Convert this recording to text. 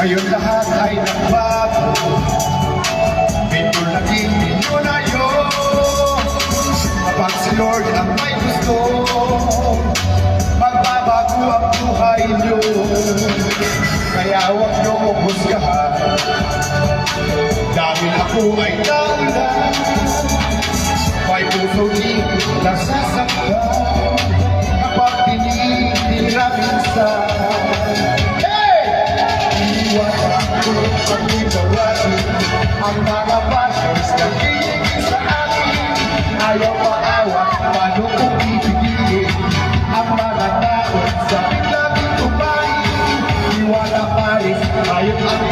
Ngayon lahat ay nagbago, ito naging milyonayo. Kapag si Lord ang may gusto, magbabago ang buhay niyo. Kaya huwag niyo ko husgahan, dahil ako ay naulan. May puso di nasasaktan kapag tinitira minsan. Pag-ibawin ang mga bashers na kiligin sa akin. Ayaw maawat, paano kung ibigin ang mga tao sa biglang kumain. Iwan ang paris, ayaw ang